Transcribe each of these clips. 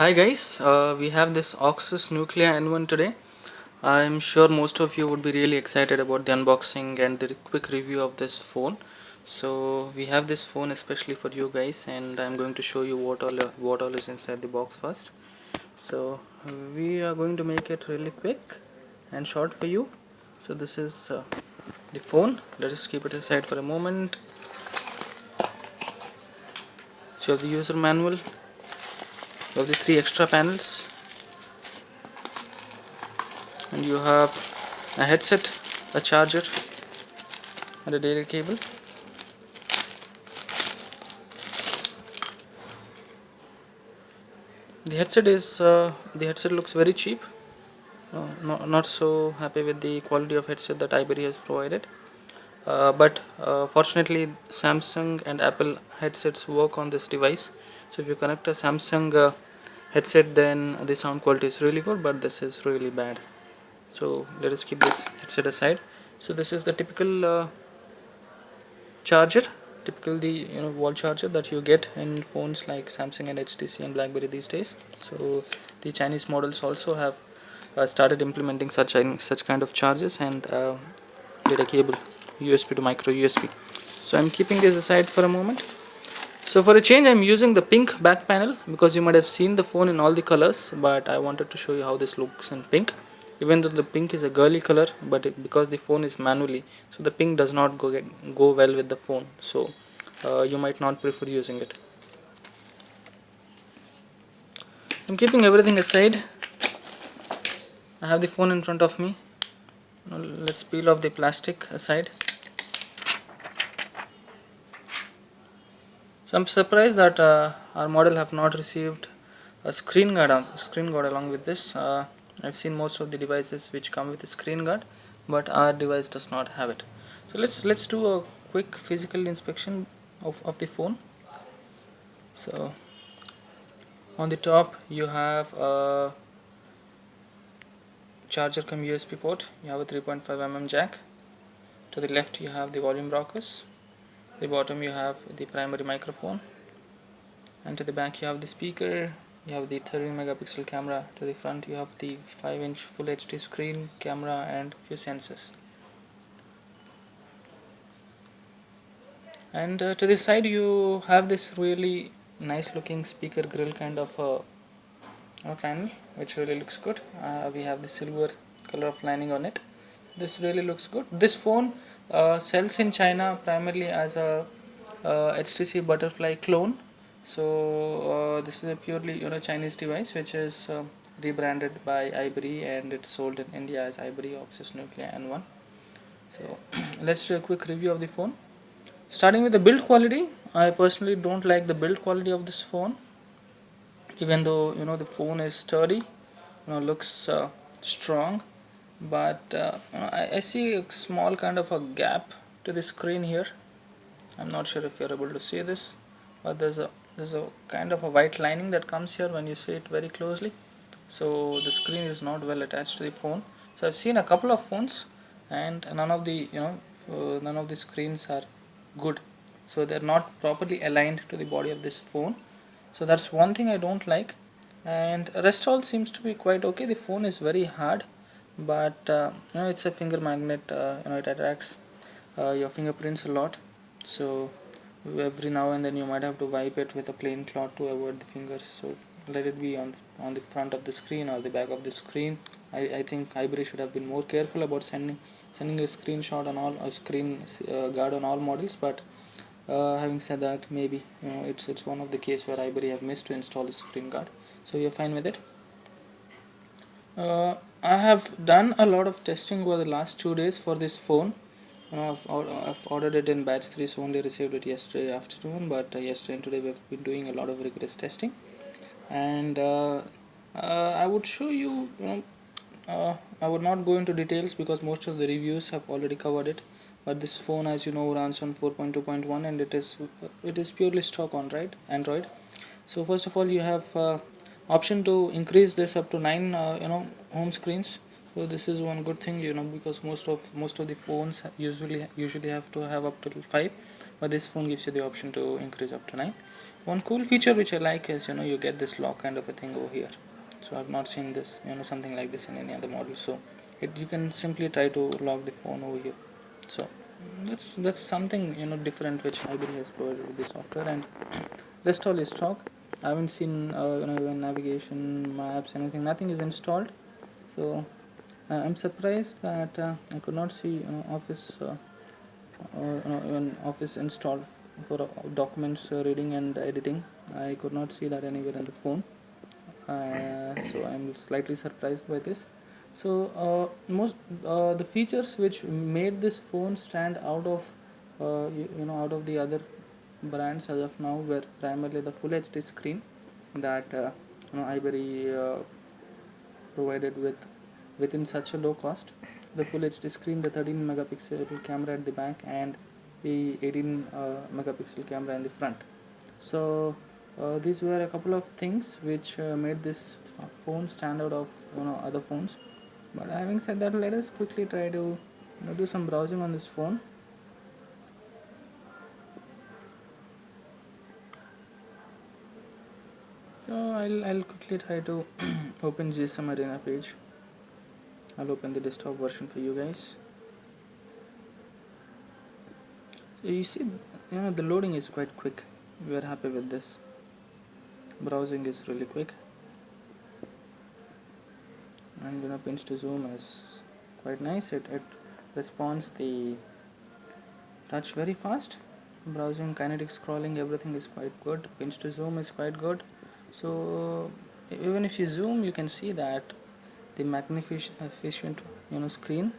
Hi guys, we have this Auxus nuclea N1 today. I'm sure most of you would be really excited about the unboxing and the quick review of this phone. So we have this phone especially for you guys, and I'm going to show you what all is inside the box first. So we are going to make it really quick and short for you. So this is the phone. Let us keep it aside for a moment. So you have the user manual. You have the three extra panels, and you have a headset, a charger, and a data cable. The headset looks very cheap. Not so happy with the quality of headset that Iberry has provided. But fortunately, Samsung and Apple headsets work on this device. So if you connect a Samsung headset, then the sound quality is really good, but this is really bad. So let us keep this headset aside. So this is the typical charger, typical the wall charger that you get in phones like Samsung and HTC and BlackBerry these days. So the Chinese models also have started implementing such kind of chargers and data cable, USB to micro USB. So I'm keeping this aside for a moment. So for a change, I'm using the pink back panel because you might have seen the phone in all the colors, but I wanted to show you how this looks in pink. Even though the pink is a girly color, but because the phone is manually, so the pink does not go well with the phone. So you might not prefer using it. I'm keeping everything aside. I have the phone in front of me. Now let's peel off the plastic aside. So I'm surprised that our model have not received a screen guard along with this. I've seen most of the devices which come with a screen guard, but our device does not have it. So let's do a quick physical inspection of the phone. So on the top you have a charger cum USB port. You have a 3.5 mm jack. To the left you have the volume rockers. The bottom you have the primary microphone, and to the back you have the speaker. You have the 30 megapixel camera. To the front you have the 5-inch full HD screen, camera and few sensors. And to the side you have this really nice looking speaker grill kind of a panel which really looks good. We have the silver color of lining on it. This really looks good. This phone sells in China primarily as a HTC Butterfly clone. So this is a purely Chinese device which is rebranded by Iberry, and it's sold in India as Iberry Auxus Nuclea N1. So let's do a quick review of the phone. Starting with the build quality, I personally don't like the build quality of this phone. Even though the phone is sturdy, looks strong, but I see a small kind of a gap to the screen here. I'm not sure if you're able to see this, but there's a kind of a white lining that comes here when you see it very closely. So the screen is not well attached to the phone. So I've seen a couple of phones, and none of the screens are good. So they're not properly aligned to the body of this phone. So that's one thing I don't like, and rest all seems to be quite okay. The phone is very hard, but it's a finger magnet. It attracts your fingerprints a lot. So every now and then you might have to wipe it with a plain cloth to avoid the fingers. So let it be on the front of the screen or the back of the screen. I think Iberry should have been more careful about sending a screenshot on all a screen guard on all models. But having said that, maybe it's one of the case where Iberry have missed to install a screen guard. So you're fine with it. I have done a lot of testing over the last 2 days for this phone. I've ordered it in batch 3, so only received it yesterday afternoon. But yesterday and today we've been doing a lot of rigorous testing, and I would show you. I would not go into details because most of the reviews have already covered it. But this phone, as you know, runs on 4.2.1, and it is purely stock on Android. So first of all, you have option to increase this up to 9 home screens. So this is one good thing, because most of the phones usually have to have up to 5, but this phone gives you the option to increase up to 9. One cool feature which I like is, you get this lock kind of a thing over here. So I've not seen this, something like this in any other model. So you can simply try to lock the phone over here. So that's something, different, which Iberry has provided with the software. And rest all is stock. I haven't seen, even navigation, maps, anything. Nothing is installed. So I'm surprised that I could not see, Office, or even Office installed for documents reading and editing. I could not see that anywhere in the phone. So I'm slightly surprised by this. So most the features which made this phone stand out of, out of the other brands as of now, were primarily the Full HD screen that, Iberry provided within such a low cost. The Full HD screen, the 13 megapixel camera at the back, and the 18 megapixel camera in the front. So these were a couple of things which made this phone stand out of, other phones. But having said that, let us quickly try to, do some browsing on this phone. So I'll quickly try to open GSM Arena page. I'll open the desktop version for you guys. So you see, the loading is quite quick. We are happy with this. Browsing is really quick, and pinch to zoom is quite nice. It responds the touch very fast. Browsing, kinetic scrolling, everything is quite good. Pinch to zoom is quite good. So even if you zoom, you can see that the magnificent, screen,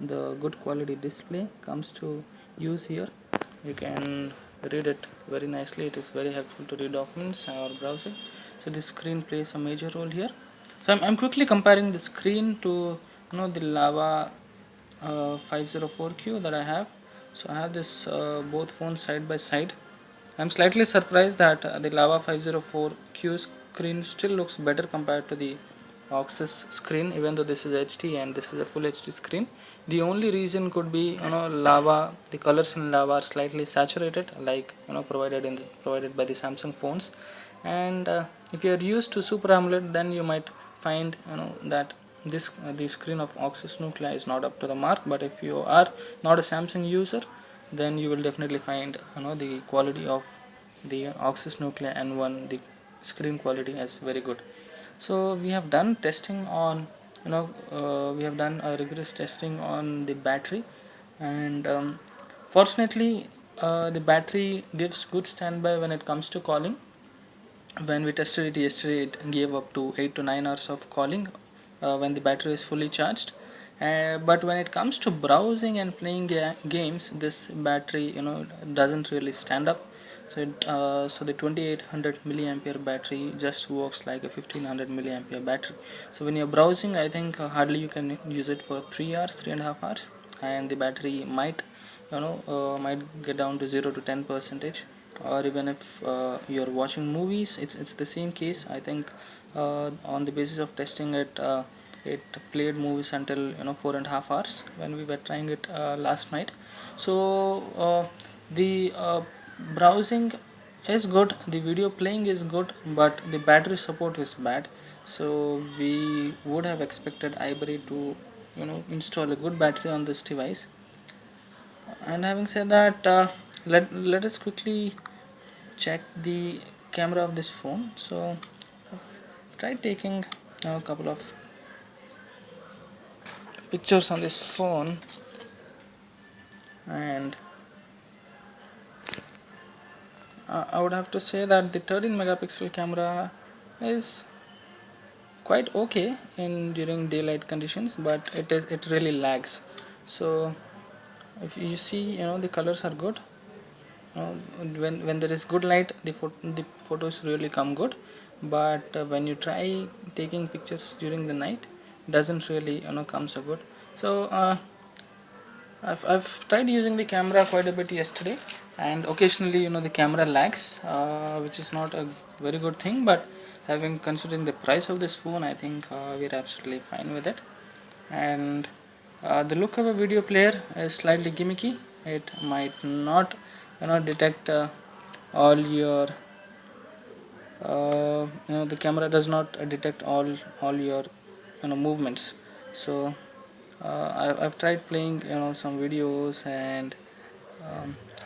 the good quality display comes to use here. You can read it very nicely. It is very helpful to read documents or browsing. So this screen plays a major role here. So I'm quickly comparing the screen to, the Lava 504Q that I have. So I have this both phones side by side. I'm slightly surprised that the Lava 504Q screen still looks better compared to the Auxus screen, even though this is HD and this is a full HD screen. The only reason could be, Lava, the colors in Lava are slightly saturated, like, provided by the Samsung phones. And if you are used to Super AMOLED, then you might find, that the screen of Auxus nuclea is not up to the mark. But if you are not a Samsung user, then you will definitely find, the quality of the Auxus nuclea N1, the screen quality is very good. So we have done testing on, we have done a rigorous testing on the battery. And fortunately, the battery gives good standby when it comes to calling. When we tested it yesterday, it gave up to 8 to 9 hours of calling when the battery is fully charged. But when it comes to browsing and playing games, this battery, doesn't really stand up. So the 2800 milliampere battery just works like a 1500 milliampere battery. So when you're browsing, I think hardly you can use it for 3 hours, 3.5 hours, and the battery might get down to 0 to 10 percentage. Or even if you're watching movies, it's the same case. I think on the basis of testing it, it played movies until 4.5 hours when we were trying it last night. So the browsing is good, the video playing is good, but the battery support is bad. So we would have expected Iberry to install a good battery on this device. And having said that, let us quickly check the camera of this phone. So I've tried taking a couple of pictures on this phone, and I would have to say that the 13 megapixel camera is quite okay in during daylight conditions, but it really lags. So if you see, the colors are good. When there is good light, the photos really come good. But when you try taking pictures during the night, doesn't really come so good. So I've tried using the camera quite a bit yesterday, and occasionally the camera lags, which is not a very good thing. But having considering the price of this phone, I think we're absolutely fine with it. And the look of a video player is slightly gimmicky. It might not detect all your the camera does not detect all your movements. So I've tried playing some videos, and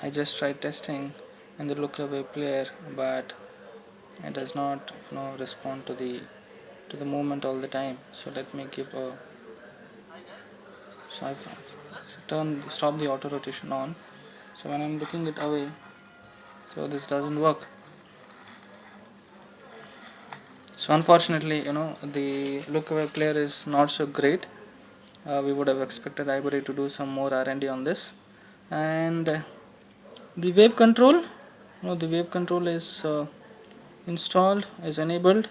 I just tried testing in the look away player, but it does not respond to the movement all the time. So let me give a so I've stop the auto rotation on. So when I'm looking it away, so this doesn't work. So unfortunately, the look away player is not so great. We would have expected Iberry to do some more R&D on this. And the wave control, the wave control is installed, is enabled,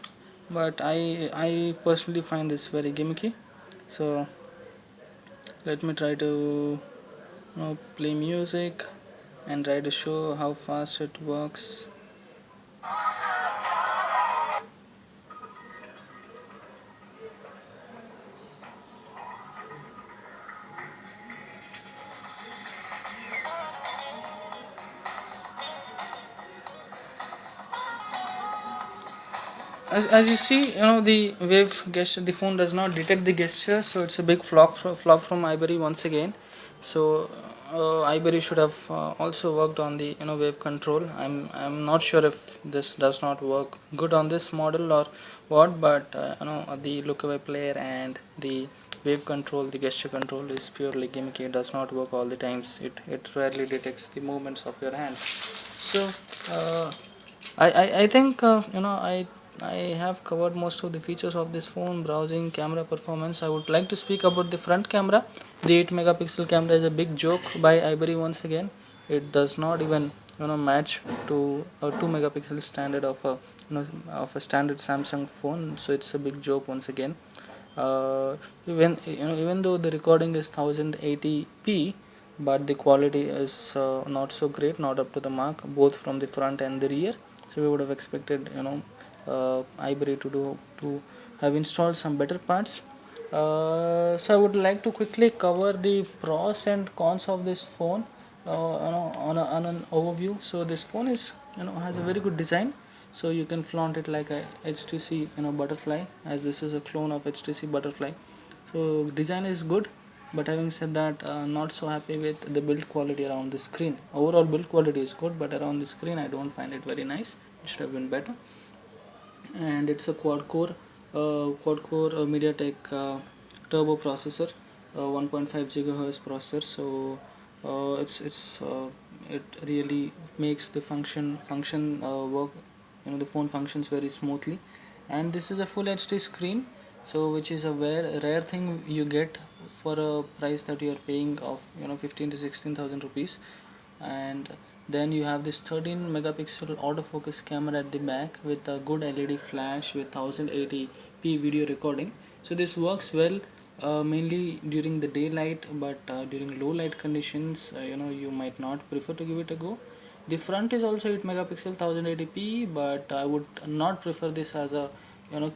but I personally find this very gimmicky. So let me try to play music and try to show how fast it works. As you see, the wave gesture, the phone does not detect the gesture, so it's a big flop from Iberry once again. So Iberry should have also worked on the wave control. I'm not sure if this does not work good on this model or what, but the look away player and the wave control, the gesture control is purely gimmicky. It does not work all the times. It rarely detects the movements of your hands. So I think I have covered most of the features of this phone. Browsing, camera performance. I would like to speak about the front camera. The 8 megapixel camera is a big joke by Iberry once again. It does not even match to a 2 megapixel standard of a of a standard Samsung phone. So it's a big joke once again. Even though the recording is 1080p, but the quality is not so great, not up to the mark, both from the front and the rear. So we would have expected Iberry to have installed some better parts. So I would like to quickly cover the pros and cons of this phone on an overview. So this phone is has a very good design, so you can flaunt it like a HTC butterfly, as this is a clone of HTC butterfly. So design is good, but having said that, not so happy with the build quality around the screen. Overall build quality is good, but around the screen I don't find it very nice. It should have been better. And it's a quad core MediaTek turbo processor, 1.5 gigahertz processor. So it really makes the function work. The phone functions very smoothly, and this is a full HD screen, so which is a rare thing you get for a price that you are paying of 15 to 16,000 rupees. And then you have this 13 megapixel autofocus camera at the back with a good LED flash with 1080p video recording. So this works well mainly during the daylight, but during low light conditions you might not prefer to give it a go. The front is also 8 megapixel 1080p, but I would not prefer this as a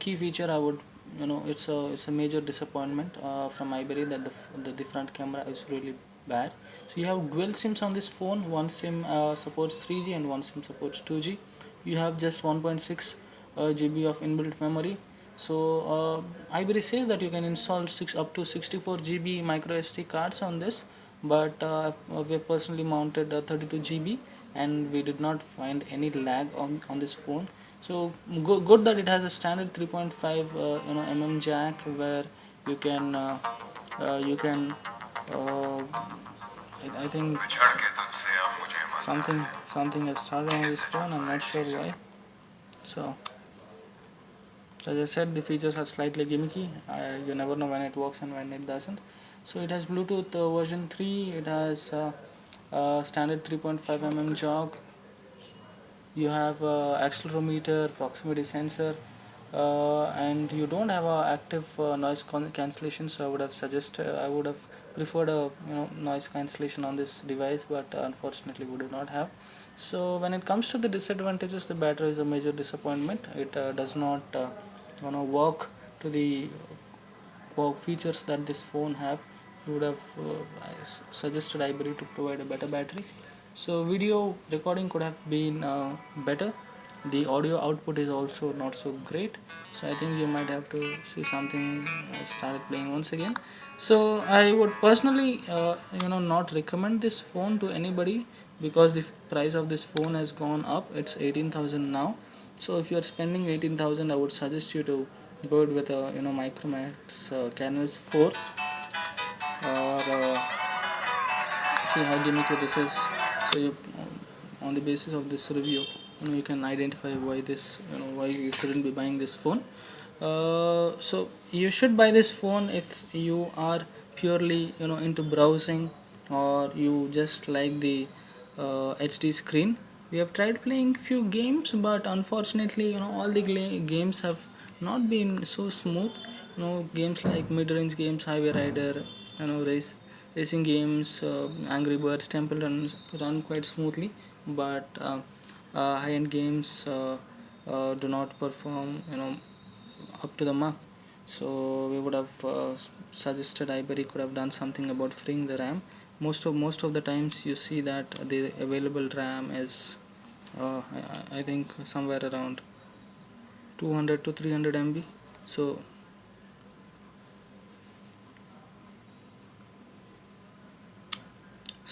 key feature. I would it's a major disappointment from Iberry that the front camera is really bad. So you have dual sims on this phone. One sim supports 3G and one sim supports 2G. You have just 1.6 GB of inbuilt memory. So Iberry says that you can install up to 64 GB micro SD cards on this, but we have personally mounted 32 GB, and we did not find any lag on this phone. So good that it has a standard 3.5 jack, where you can uh, I think something has started on this phone. I'm not sure why. So as I said, the features are slightly gimmicky. You never know when it works and when it doesn't. So it has Bluetooth version 3. It has standard 3.5 jack. You have accelerometer, proximity sensor, and you don't have a active noise cancellation. So I would have preferred a noise cancellation on this device, but unfortunately we do not have. So when it comes to the disadvantages, the battery is a major disappointment. It does not work to the features that this phone have. We would have suggested Iberry to provide a better battery. So video recording could have been better. the audio output is also not so great. So I think you might have to see something started playing once again. So I would personally not recommend this phone to anybody, because the price of this phone has gone up. It's 18,000 now. So if you are spending 18,000, I would suggest you to go with a Micromax Canvas 4, or see how gimmicky this is. So you, on the basis of this review, you can identify why this, why you shouldn't be buying this phone. So you should buy this phone if you are purely into browsing, or you just like the HD screen. We have tried playing few games, but unfortunately all the games have not been so smooth. Games like mid-range games, Highway Rider, racing games, Angry Birds, Temple run quite smoothly, but high-end games do not perform up to the mark. So we would have suggested Iberry could have done something about freeing the RAM. Most of the times you see that the available RAM is I think somewhere around 200 to 300 MB. So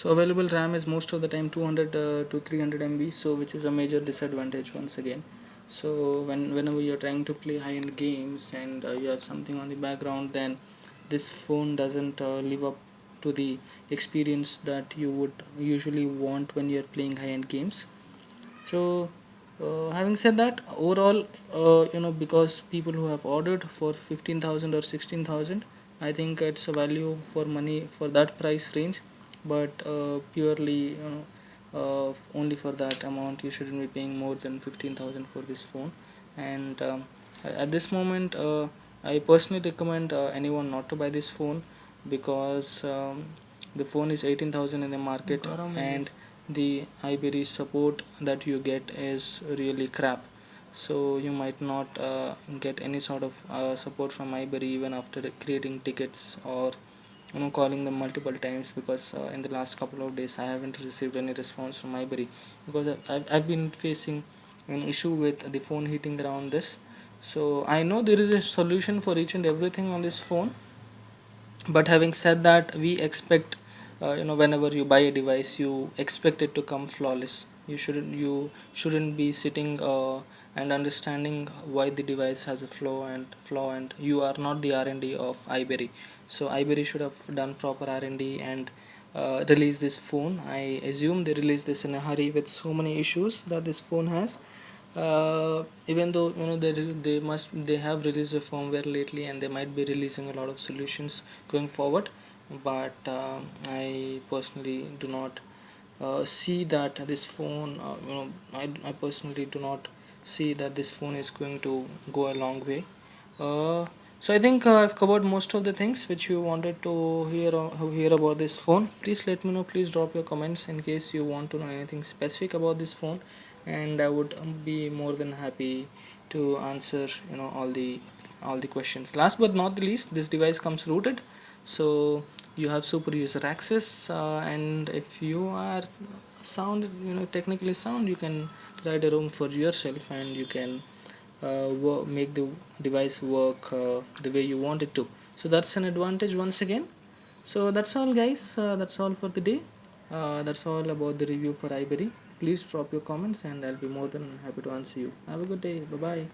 available RAM is most of the time 200 to 300 MB, so which is a major disadvantage once again. So whenever you're trying to play high-end games and you have something on the background, then this phone doesn't live up to the experience that you would usually want when you're playing high-end games. So having said that, overall, because people who have ordered for 15,000 or 16,000, I think it's a value for money for that price range. But purely, only for that amount, you shouldn't be paying more than 15,000 for this phone. And at this moment, I personally recommend anyone not to buy this phone, because the phone is 18,000 in the market, and the Iberry support that you get is really crap. So you might not get any sort of support from Iberry even after creating tickets, or calling them multiple times, because in the last couple of days I haven't received any response from Iberry, because I've been facing an issue with the phone heating around this. So I know there is a solution for each and everything on this phone, but having said that, we expect, whenever you buy a device, you expect it to come flawless. You shouldn't be sitting and understanding why the device has a flaw, and you are not the R&D of Iberry. So Iberry should have done proper R&D and release this phone. I assume they released this in a hurry with so many issues that this phone has. Even though they have released a firmware lately, and they might be releasing a lot of solutions going forward, but I personally do not see that this phone I personally do not see that this phone is going to go a long way. So I think I've covered most of the things which you wanted to hear about this phone. Please let me know. Please drop your comments in case you want to know anything specific about this phone, and I would be more than happy to answer all the questions. Last but not the least, this device comes rooted, so you have super user access, and if you are technically sound, you can write a room for yourself, and you can make the device work the way you want it to. So that's an advantage once again. So that's all, guys. That's all for the day. That's all about the review for Iberry. Please drop your comments, and I'll be more than happy to answer you. Have a good day. Bye bye.